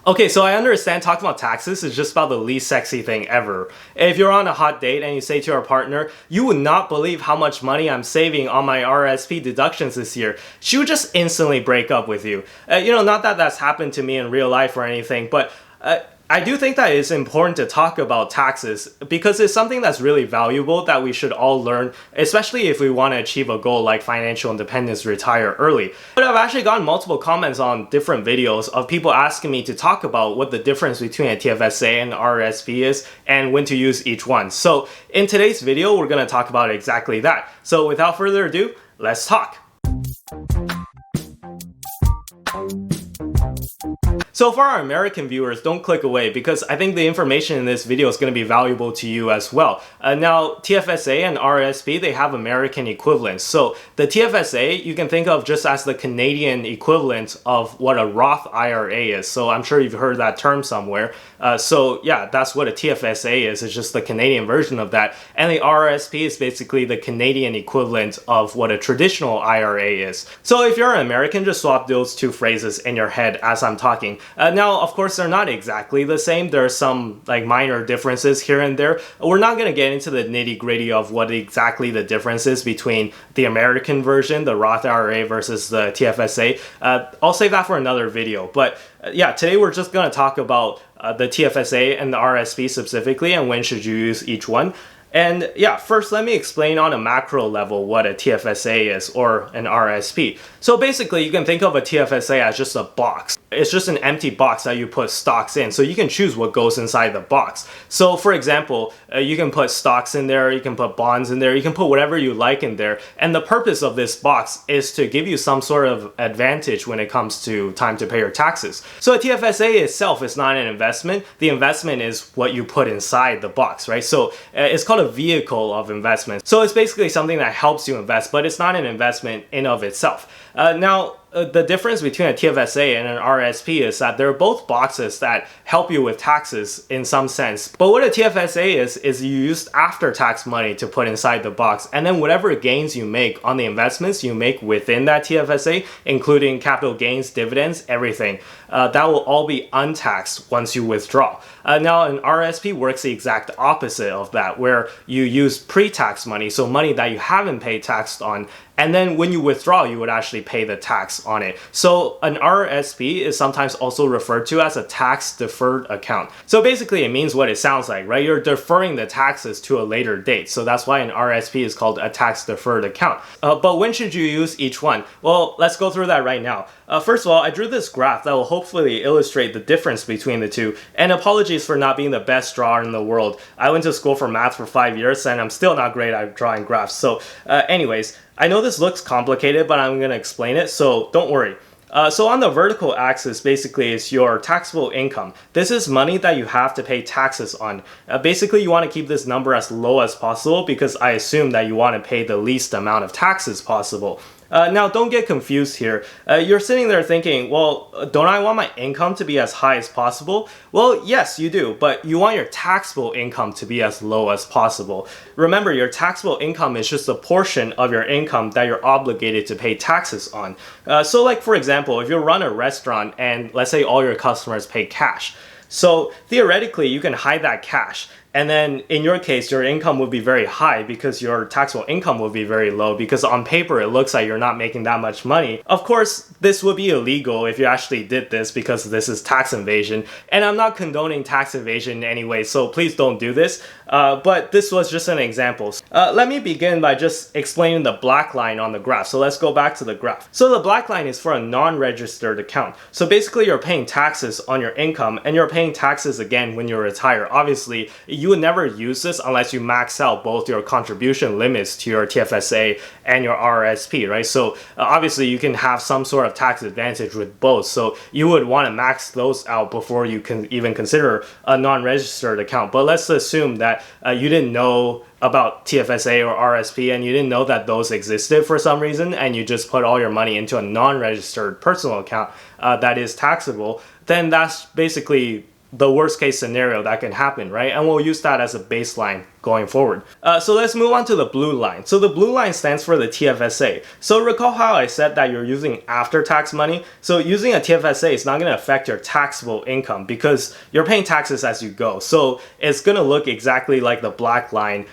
Okay, so I understand talking about taxes is just about the least sexy thing ever. If you're on a hot date and you say to your partner, "You would not believe how much money I'm saving on my RRSP deductions this year," she would just instantly break up with you. Not that that's happened to me in real life or anything, but I do think that it's important to talk about taxes because it's something that's really valuable that we should all learn, especially if we want to achieve a goal like financial independence, retire early. But I've actually gotten multiple comments on different videos of people asking me to talk about what the difference between a TFSA and RRSP is and when to use each one. So in today's video, we're going to talk about exactly that. So without further ado, let's talk. So for our American viewers, don't click away because I think the information in this video is going to be valuable to you as well. Now, TFSA and RRSP, they have American equivalents. So the TFSA, you can think of just as the Canadian equivalent of what a Roth IRA is. So I'm sure you've heard that term somewhere. So yeah, that's what a TFSA is. It's just the Canadian version of that. And the RRSP is basically the Canadian equivalent of what a traditional IRA is. So if you're an American, just swap those two phrases in your head as I'm talking. Now, of course, they're not exactly the same. There are some minor differences here and there. We're not going to get into the nitty-gritty of what exactly the difference is between the American version, the Roth IRA versus the TFSA. I'll save that for another video. But yeah, today we're just going to talk about the TFSA and the RRSP specifically and when should you use each one. And yeah, first let me explain on a macro level what a TFSA is or an RRSP. So basically you can think of a TFSA as just a box. It's just an empty box that you put stocks in. So you can choose what goes inside the box. So for example, you can put stocks in there, you can put bonds in there, you can put whatever you like in there. And the purpose of this box is to give you some sort of advantage when it comes to time to pay your taxes. So a TFSA itself is not an investment. The investment is what you put inside the box, right? So it's called a vehicle of investment. So it's basically something that helps you invest, but it's not an investment in of itself. Now, the difference between a TFSA and an RRSP is that they're both boxes that help you with taxes in some sense. But what a TFSA is you use after-tax money to put inside the box, and then whatever gains you make on the investments you make within that TFSA, including capital gains, dividends, everything, that will all be untaxed once you withdraw. Now, an RRSP works the exact opposite of that, where you use pre-tax money, so money that you haven't paid tax on, and then when you withdraw, you would actually pay the tax on it. So an RRSP is sometimes also referred to as a tax deferred account. So basically it means what it sounds like, right? You're deferring the taxes to a later date. So that's why an RRSP is called a tax deferred account. But when should you use each one? Well, let's go through that right now. First of all, I drew this graph that will hopefully illustrate the difference between the two. And apologies for not being the best drawer in the world. I went to school for math for 5 years and I'm still not great at drawing graphs. So anyways, I know this looks complicated, but I'm going to explain it, so don't worry. So on the vertical axis, basically, is your taxable income. This is money that you have to pay taxes on. Basically, you want to keep this number as low as possible because I assume that you want to pay the least amount of taxes possible. Now, don't get confused here. You're sitting there thinking, well, don't I want my income to be as high as possible? Well, yes, you do, but you want your taxable income to be as low as possible. Remember, your taxable income is just a portion of your income that you're obligated to pay taxes on. So like, for example, if you run a restaurant and let's say all your customers pay cash, so theoretically, you can hide that cash. And then in your case, your income would be very high because your taxable income will be very low because on paper, it looks like you're not making that much money. Of course, this would be illegal if you actually did this because this is tax evasion. And I'm not condoning tax evasion anyway, so please don't do this. But this was just an example. Let me begin by just explaining the black line on the graph. So let's go back to the graph. So the black line is for a non-registered account. So basically, you're paying taxes on your income and you're paying taxes again when you retire. Obviously, you would never use this unless you max out both your contribution limits to your TFSA and your RRSP, right? So obviously you can have some sort of tax advantage with both. So you would want to max those out before you can even consider a non-registered account. But let's assume that you didn't know about TFSA or RRSP and you didn't know that those existed for some reason and you just put all your money into a non-registered personal account that is taxable, then that's basically the worst case scenario that can happen, right? And we'll use that as a baseline. going forward. So let's move on to the blue line. So the blue line stands for the TFSA. So recall how I said that you're using after-tax money? So using a TFSA is not going to affect your taxable income because you're paying taxes as you go. So it's going to look exactly like the black line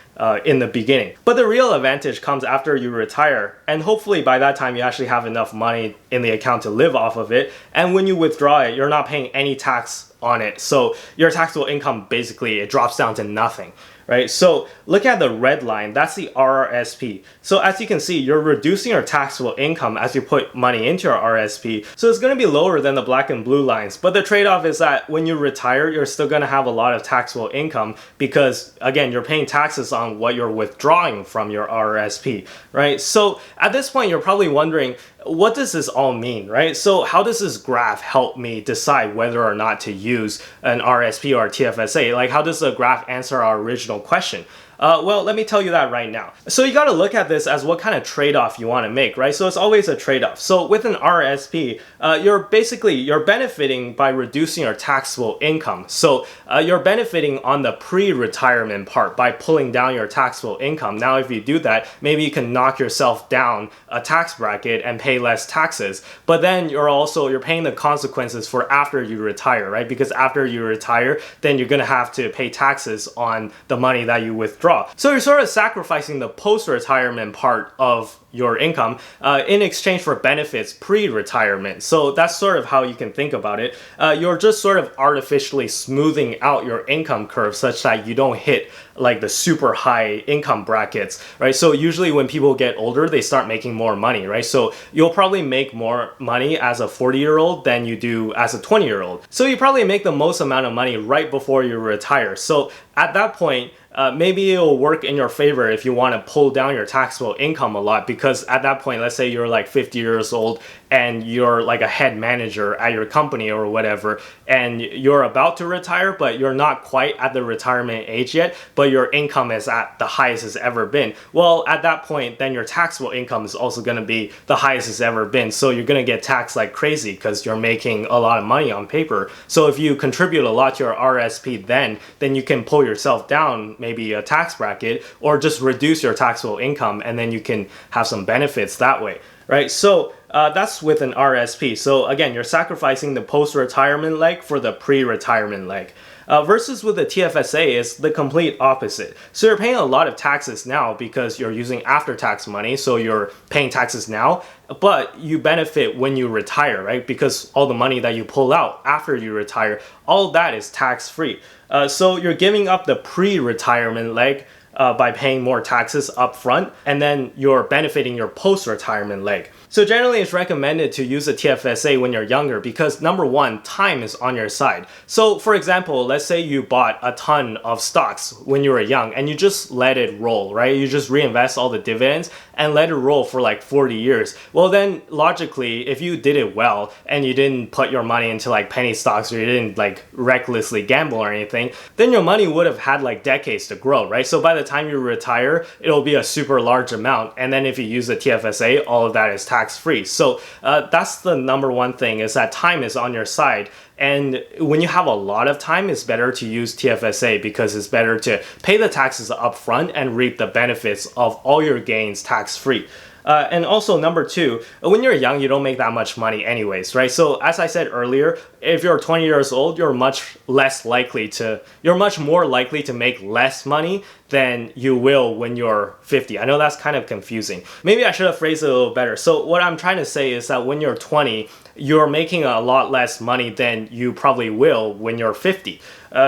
in the beginning. But the real advantage comes after you retire, and hopefully by that time you actually have enough money in the account to live off of it, and when you withdraw it, you're not paying any tax on it. So your taxable income basically it drops down to nothing. Right? So look at the red line, that's the RRSP. So as you can see, you're reducing your taxable income as you put money into your RRSP. So it's going to be lower than the black and blue lines. But the trade-off is that when you retire, you're still going to have a lot of taxable income because, again, you're paying taxes on what you're withdrawing from your RRSP, right? So at this point, you're probably wondering, what does this all mean, right? So how does this graph help me decide whether or not to use an RRSP or a TFSA? Like, how does the graph answer our original question? Well, let me tell you that right now. So you got to look at this as what kind of trade-off you want to make, right? So it's always a trade-off. So with an RRSP, you're benefiting by reducing your taxable income. So you're benefiting on the pre-retirement part by pulling down your taxable income. Now, if you do that, maybe you can knock yourself down a tax bracket and pay less taxes. But then you're paying the consequences for after you retire, right? Because after you retire, then you're going to have to pay taxes on the money that you withdraw. So you're sort of sacrificing the post-retirement part of your income in exchange for benefits pre-retirement. So that's sort of how you can think about it. You're just sort of artificially smoothing out your income curve such that you don't hit like the super high income brackets, right? So usually when people get older, they start making more money, right? So you'll probably make more money as a 40-year-old than you do as a 20-year-old. So you probably make the most amount of money right before you retire. So at that point, maybe it'll work in your favor if you want to pull down your taxable income a lot, because at that point, let's say you're like 50 years old and you're like a head manager at your company or whatever, and you're about to retire, but you're not quite at the retirement age yet, but your income is at the highest it's ever been. Well, at that point, then your taxable income is also going to be the highest it's ever been. So you're going to get taxed like crazy because you're making a lot of money on paper. So if you contribute a lot to your RSP then you can pull yourself down maybe a tax bracket or just reduce your taxable income, and then you can have some benefits that way, right? So that's with an RSP. So again, you're sacrificing the post-retirement leg for the pre-retirement leg. Versus with the TFSA is the complete opposite. So you're paying a lot of taxes now because you're using after-tax money, so you're paying taxes now, but you benefit when you retire, right? Because all the money that you pull out after you retire, all that is tax-free. So you're giving up the pre-retirement leg by paying more taxes up front, and then you're benefiting your post-retirement leg. So generally it's recommended to use a TFSA when you're younger because number one, time is on your side. So for example, let's say you bought a ton of stocks when you were young and you just let it roll, right? You just reinvest all the dividends and let it roll for like 40 years. Well then logically, if you did it well and you didn't put your money into like penny stocks or you didn't like recklessly gamble or anything, then your money would have had like decades to grow, right? So by the time you retire, it'll be a super large amount. And then if you use the TFSA, all of that is tax-free. So that's the number one thing, is that time is on your side. And when you have a lot of time, it's better to use TFSA because it's better to pay the taxes up front and reap the benefits of all your gains tax-free. And also number two, when you're young, you don't make that much money anyways, right? So as I said earlier, if you're 20 years old, you're much more likely to make less money than you will when you're 50. I know that's kind of confusing. Maybe I should have phrased it a little better. So what I'm trying to say is that when you're 20, you're making a lot less money than you probably will when you're 50.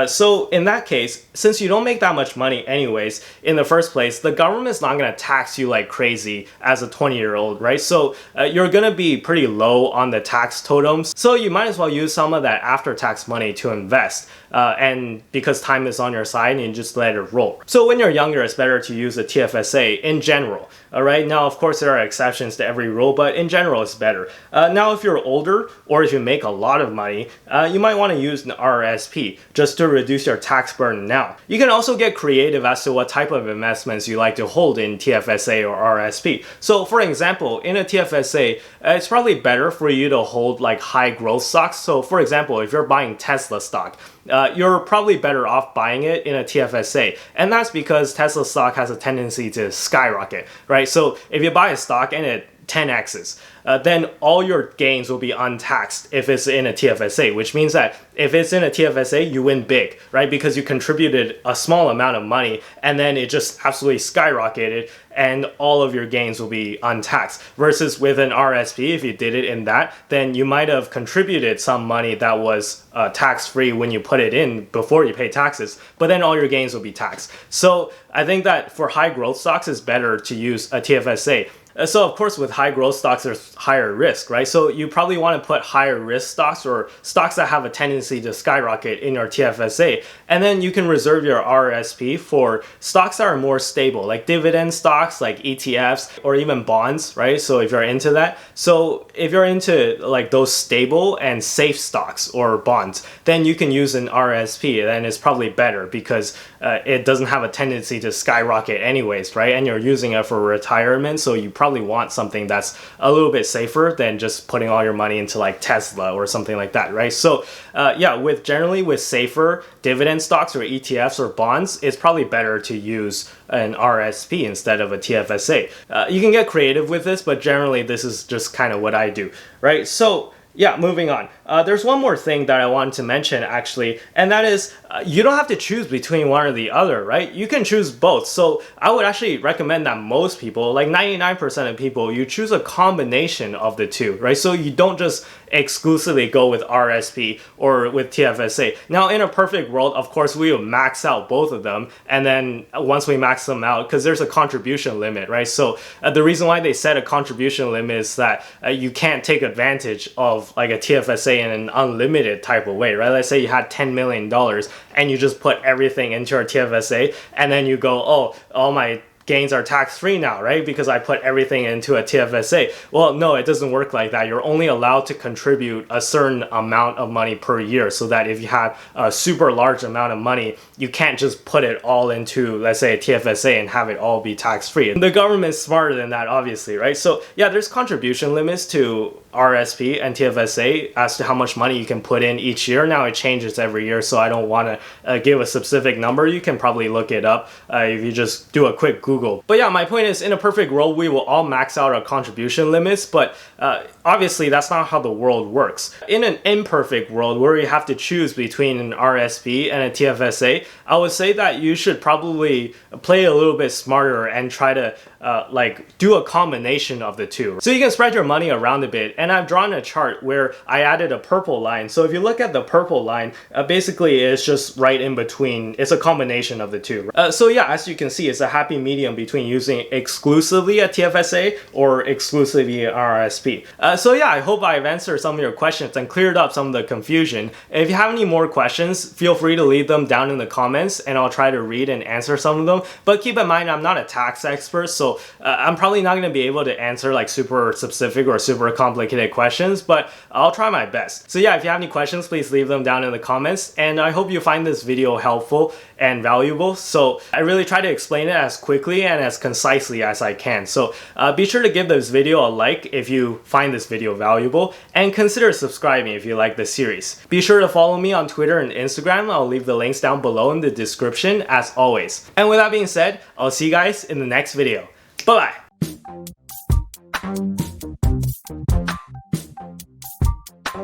So in that case, since you don't make that much money anyways, in the first place, the government's not going to tax you like crazy as a 20-year-old, right? So you're going to be pretty low on the tax totems. So you might as well use some of that after-tax money to invest. And because time is on your side and you just let it roll. So when you're younger, it's better to use a TFSA in general. All right. Now, of course, there are exceptions to every rule, but in general, it's better. Now, if you're older, older or if you make a lot of money, you might want to use an RRSP just to reduce your tax burden now. You can also get creative as to what type of investments you like to hold in TFSA or RRSP. So for example, in a TFSA, it's probably better for you to hold like high growth stocks. So for example, if you're buying Tesla stock, you're probably better off buying it in a TFSA. And that's because Tesla stock has a tendency to skyrocket, right? So if you buy a stock and it 10x's, then all your gains will be untaxed if it's in a TFSA, which means that if it's in a TFSA, you win big, right? Because you contributed a small amount of money and then it just absolutely skyrocketed and all of your gains will be untaxed. Versus with an RSP, if you did it in that, then you might have contributed some money that was tax-free when you put it in before you pay taxes, but then all your gains will be taxed. So I think that for high growth stocks, it's better to use a TFSA. So of course with high growth stocks there's higher risk, right? So you probably want to put higher risk stocks or stocks that have a tendency to skyrocket in your TFSA, and then you can reserve your RRSP for stocks that are more stable, like dividend stocks, like ETFs, or even bonds, right? So if you're into that, so if you're into like those stable and safe stocks or bonds, then you can use an RRSP, and it's probably better because it doesn't have a tendency to skyrocket anyways, right? And you're using it for retirement, so you probably want something that's a little bit safer than just putting all your money into like Tesla or something like that, right? So yeah, generally with safer dividend stocks or ETFs or bonds, it's probably better to use an RSP instead of a TFSA. You can get creative with this, but generally this is just kind of what I do, right? So yeah, moving on. There's one more thing that I wanted to mention actually, and that is you don't have to choose between one or the other, right? You can choose both. So I would actually recommend that most people, like 99% of people, you choose a combination of the two, right? So you don't just exclusively go with RSP or with TFSA. Now in a perfect world, of course, we will max out both of them, and then once we max them out, because there's a contribution limit, right? So the reason why they set a contribution limit is that you can't take advantage of like a TFSA in an unlimited type of way, right? Let's say you had $10 million and you just put everything into your TFSA, and then you go, oh, all my gains are tax-free now, right? Because I put everything into a TFSA. Well, no, it doesn't work like that. You're only allowed to contribute a certain amount of money per year, so that if you have a super large amount of money, you can't just put it all into, let's say, a TFSA and have it all be tax-free. And the government's smarter than that, obviously, right? So yeah, there's contribution limits to RSP and TFSA as to how much money you can put in each year. Now it changes every year, so I don't want to give a specific number. You can probably look it up if you just do a quick Google. But yeah, my point is, in a perfect world, we will all max out our contribution limits, but obviously that's not how the world works. In an imperfect world where you have to choose between an RSP and a TFSA, I would say that you should probably play a little bit smarter and try to like do a combination of the two. So you can spread your money around a bit, and I've drawn a chart where I added a purple line. So if you look at the purple line, basically it's just right in between. It's a combination of the two. So yeah, as you can see, it's a happy medium between using exclusively a TFSA or exclusively an RRSP. So yeah, I hope I've answered some of your questions and cleared up some of the confusion. If you have any more questions, feel free to leave them down in the comments and I'll try to read and answer some of them. But keep in mind, I'm not a tax expert, so I'm probably not going to be able to answer like super specific or super complicated questions, but I'll try my best. So yeah, if you have any questions, please leave them down in the comments, and I hope you find this video helpful and valuable. So I really try to explain it as quickly and as concisely as I can. So be sure to give this video a like if you find this video valuable, and consider subscribing if you like this series. Be sure to follow me on Twitter and Instagram. I'll leave the links down below in the description as always. And with that being said, I'll see you guys in the next video. Bye-bye!